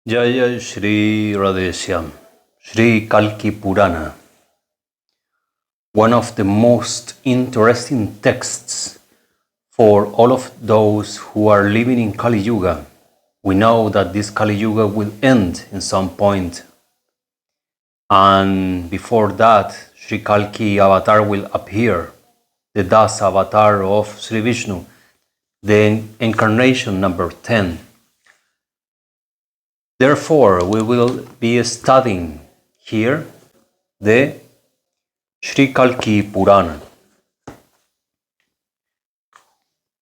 Jaya Shri Radeshyam, Shri Kalki Purana, one of the most interesting texts for all of those who are living in Kali-yuga. We know that this Kali-yuga will end in some point, and before that, Shri Kalki avatar will appear, the Das avatar of Sri Vishnu, the incarnation number 10. Therefore, we will be studying here the Shri Kalki Purana.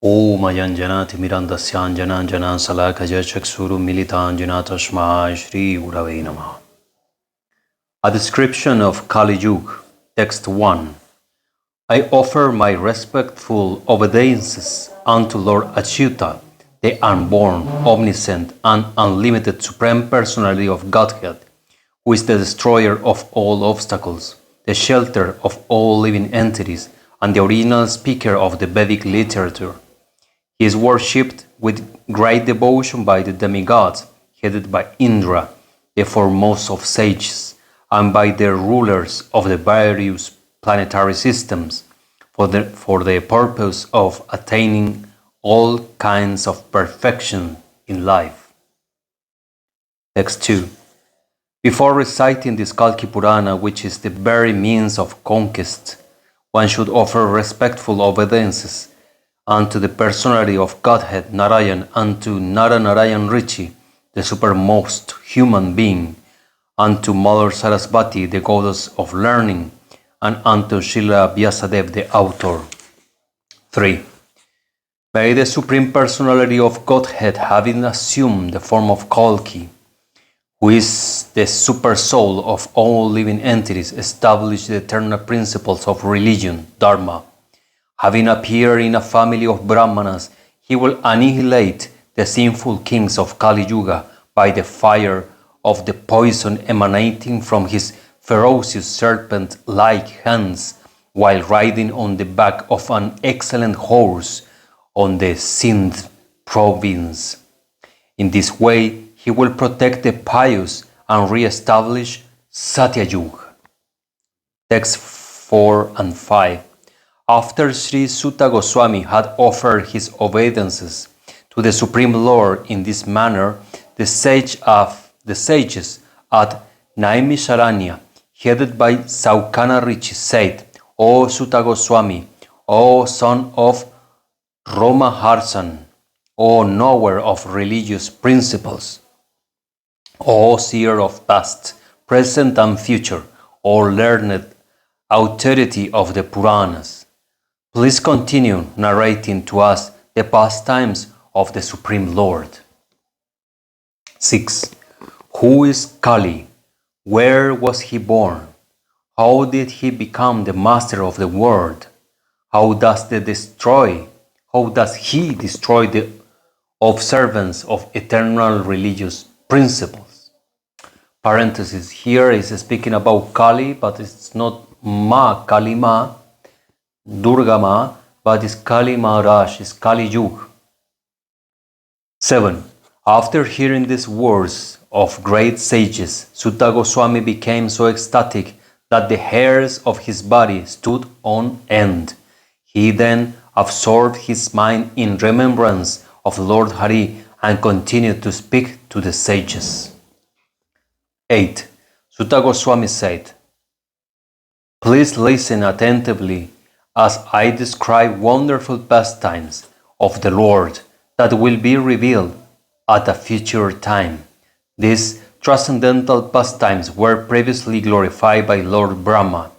Om Ayanjanati Mirandasyan Janan Salakaja Chaksuru Militan Janatashma Shri Urave Namaha. A description of Kali-yuga, text 1. I offer my respectful obeisances unto Lord Achyuta, the unborn, omniscient, and unlimited Supreme Personality of Godhead, who is the destroyer of all obstacles, the shelter of all living entities, and the original speaker of the Vedic literature. He is worshipped with great devotion by the demigods, headed by Indra, the foremost of sages, and by the rulers of the various planetary systems, for the purpose of attaining all kinds of perfection in life. Text 2. Before reciting this Kalki Purana, which is the very means of conquest, one should offer respectful obeisances unto the personality of Godhead Narayan, unto Narayan Rishi, the supermost human being, unto Mother Sarasvati, the goddess of learning, and unto Srila Vyasadeva, the author. 3. May the Supreme Personality of Godhead, having assumed the form of Kalki, who is the super soul of all living entities, establish the eternal principles of religion, Dharma. Having appeared in a family of Brahmanas, he will annihilate the sinful kings of Kali-yuga by the fire of the poison emanating from his ferocious serpent-like hands, while riding on the back of an excellent horse on the Sindh province. In this way, he will protect the pious and re-establish Satya Yuga. Text 4 and 5. After Sri Suta Goswami had offered his obeisances to the Supreme Lord in this manner, the sages at Naimisharanya, headed by Saukana Rishi, said, O Suta Goswami, O son of Roma Harsan, O knower of religious principles, O seer of past, present, and future, O learned authority of the Puranas, please continue narrating to us the pastimes of the Supreme Lord. 6. Who is Kali? Where was he born? How did he become the master of the world? How does he destroy the observance of eternal religious principles? Parenthesis, here is speaking about Kali, but it's not Kali Ma, Durga Ma, but it's Kali Maharaj, it's Kali-yuga. 7. After hearing these words of great sages, Suta Goswami became so ecstatic that the hairs of his body stood on end. He then absorbed his mind in remembrance of Lord Hari and continued to speak to the sages. 8. Suta Goswami said, please listen attentively as I describe wonderful pastimes of the Lord that will be revealed at a future time. These transcendental pastimes were previously glorified by Lord Brahma,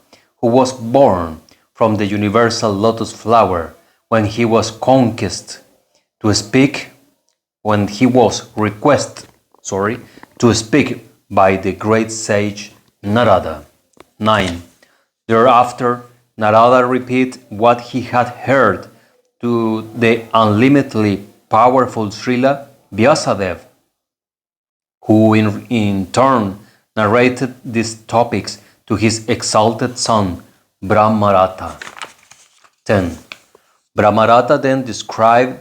who was born from the universal lotus flower when he was requested to speak by the great sage Narada. 9. Thereafter, Narada repeated what he had heard to the unlimitedly powerful Srila Vyasadeva, who in turn narrated these topics to his exalted son Brahmaratha. 10. Brahmaratha then described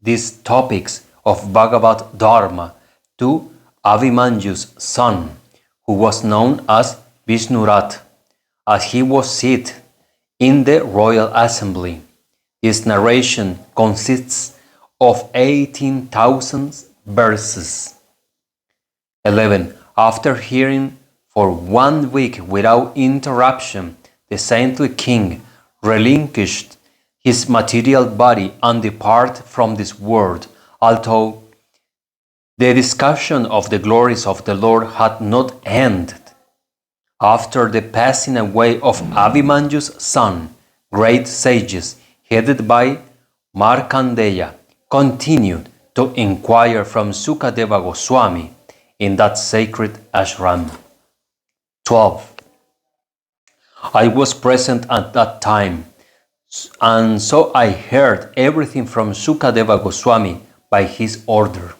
these topics of Bhagavad Dharma to Abhimanju's son, who was known as Vishnurath, as he was seated in the royal assembly. This narration consists of 18,000 verses. 11. After hearing for 1 week without interruption, the saintly king relinquished his material body and departed from this world, although the discussion of the glories of the Lord had not ended. After the passing away of Abhimanju's son, great sages, headed by Markandeya, continued to inquire from Sukadeva Goswami in that sacred ashram. 12. I was present at that time, and so I heard everything from Sukadeva Goswami by his order.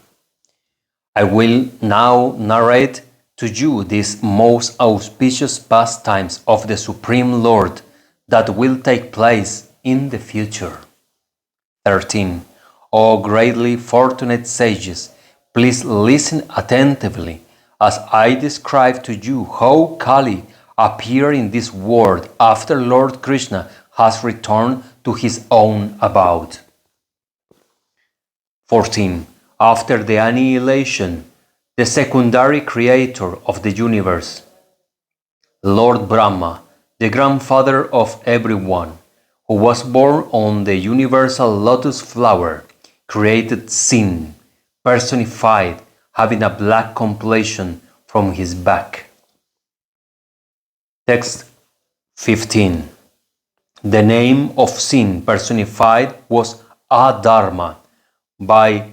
I will now narrate to you these most auspicious pastimes of the Supreme Lord that will take place in the future. 13. O greatly fortunate sages, please listen attentively as I describe to you how Kali appeared in this world after Lord Krishna has returned to his own abode. 14. After the annihilation, the secondary creator of the universe, Lord Brahma, the grandfather of everyone, who was born on the universal lotus flower, created sin, personified, having a black complexion from his back. Text 15. The name of sin personified was Adharma. By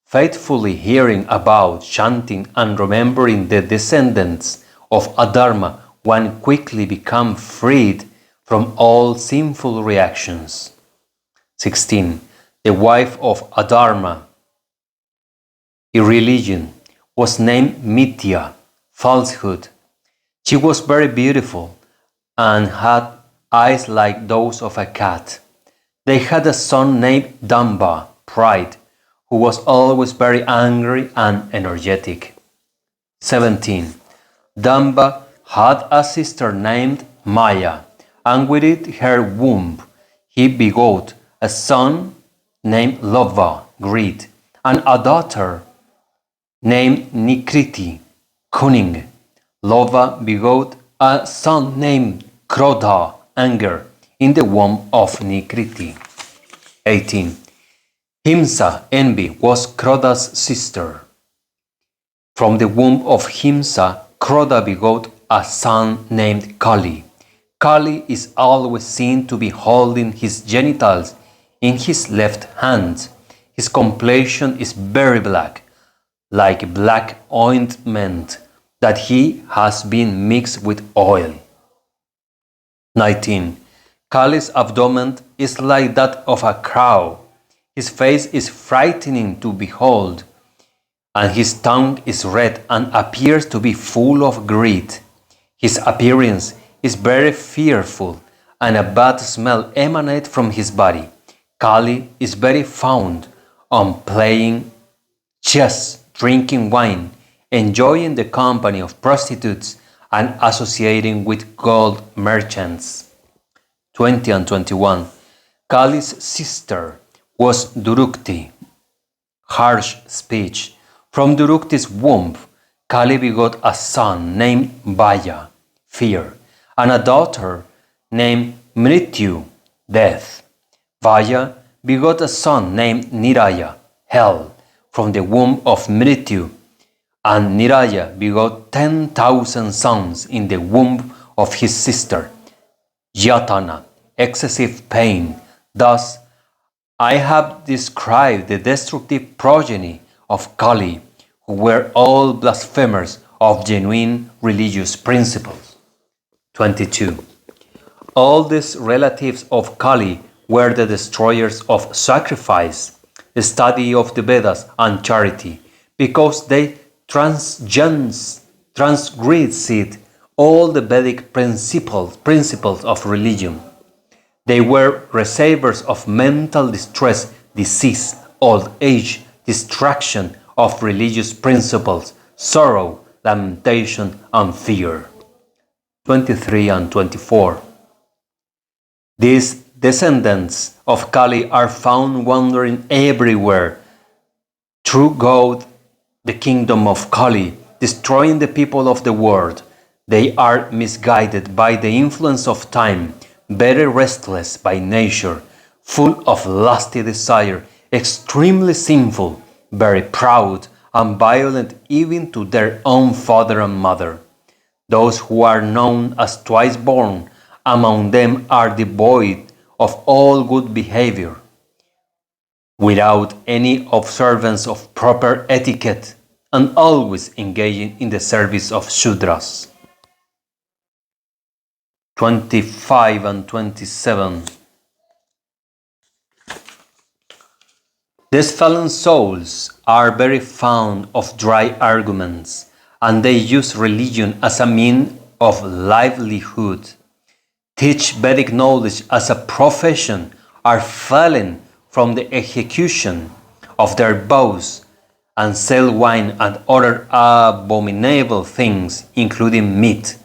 faithfully hearing about, chanting, and remembering the descendants of Adharma, one quickly becomes freed from all sinful reactions. 16. The wife of Adharma, irreligion, was named Mithya, falsehood. She was very beautiful and had eyes like those of a cat. They had a son named Damba, pride, who was always very angry and energetic. 17. Damba had a sister named Maya, and within her womb he begot a son named Lobha, greed, and a daughter named Nikriti, cunning. Lobha begot a son named Krodha, anger, in the womb of Nikriti. 18. Himsa, envy, was Krodha's sister. From the womb of Himsa, Krodha begot a son named Kali. Kali is always seen to be holding his genitals in his left hand. His complexion is very black, like black ointment that he has been mixed with oil. 19. Kali's abdomen is like that of a crow. His face is frightening to behold, and his tongue is red and appears to be full of greed. His appearance is very fearful, and a bad smell emanates from his body. Kali is very fond on playing chess, drinking wine, enjoying the company of prostitutes, and associating with gold merchants. 20 and 21. Kali's sister was Durukti, harsh speech. From Durukti's womb, Kali begot a son named Vaya, fear, and a daughter named Mrityu, death. Vaya begot a son named Niraya, hell, from the womb of Mrityu, and Niraya begot 10,000 sons in the womb of his sister, Yatana, excessive pain. Thus, I have described the destructive progeny of Kali, who were all blasphemers of genuine religious principles. 22. All these relatives of Kali were the destroyers of sacrifice, the study of the Vedas, and charity, because they transgressed all the Vedic principles of religion. They were receivers of mental distress, disease, old age, distraction of religious principles, sorrow, lamentation, and fear. 23 and 24. These descendants of Kali are found wandering everywhere throughout the kingdom of Kali, destroying the people of the world. They are misguided by the influence of time, very restless by nature, full of lusty desire, extremely sinful, very proud, and violent even to their own father and mother. Those who are known as twice born among them are devoid of all good behavior, without any observance of proper etiquette, and always engaging in the service of Shudras. 25 and 27. These fallen souls are very fond of dry arguments, and they use religion as a means of livelihood, teach Vedic knowledge as a profession, are fallen from the execution of their vows, and sell wine and other abominable things, including meat.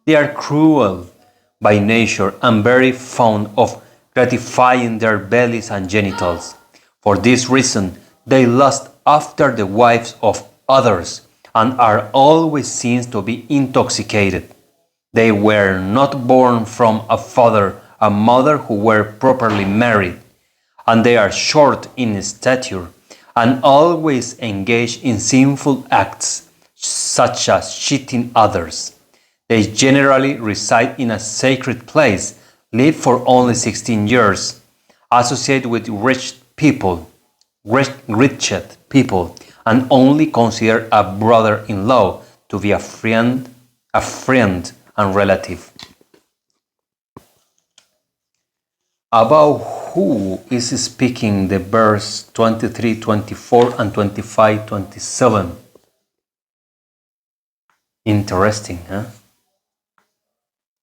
They are cruel by nature and very fond of gratifying their bellies and genitals. For this reason, they lust after the wives of others and are always seen to be intoxicated. They were not born from a father and mother who were properly married, and they are short in stature and always engage in sinful acts, such as cheating others. They generally reside in a sacred place, live for only 16 years, associate with rich people, and only consider a brother-in-law to be a friend and relative. About who is speaking the verse 23, 24, and 25, 27? Interesting, huh?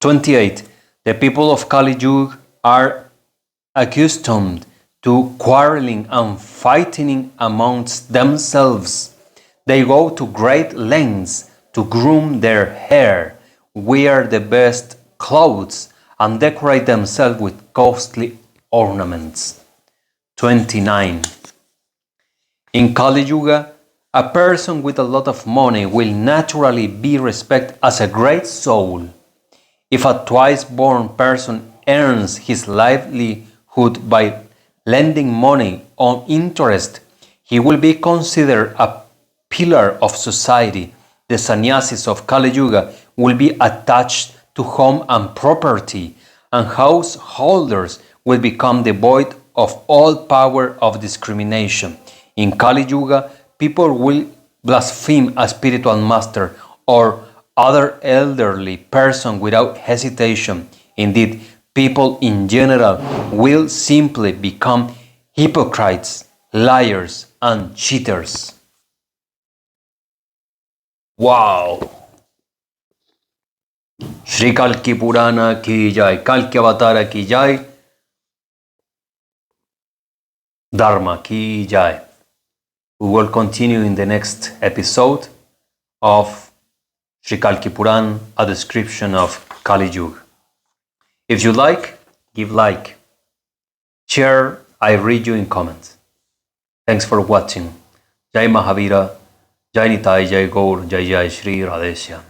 28. The people of Kali-yuga are accustomed to quarreling and fighting amongst themselves. They go to great lengths to groom their hair, wear the best clothes, and decorate themselves with costly ornaments. 29. In Kali-yuga, a person with a lot of money will naturally be respected as a great soul. If a twice-born person earns his livelihood by lending money on interest, he will be considered a pillar of society. The sannyasis of Kali-yuga will be attached to home and property, and householders will become devoid of all power of discrimination. In Kali-yuga, people will blaspheme a spiritual master or other elderly person without hesitation. Indeed, people in general will simply become hypocrites, liars, and cheaters. Wow! Shri Kalki Purana ki jai, Kalki Avatara ki jai, Dharma ki jai. We will continue in the next episode of Shri Kalki Purana, a description of Kali-yuga. If you like, give like. Share, I read you in comments. Thanks for watching. Jai Mahavira, Jai Nitai, Jai Gaur, Jai Jai Shri Radheshyam.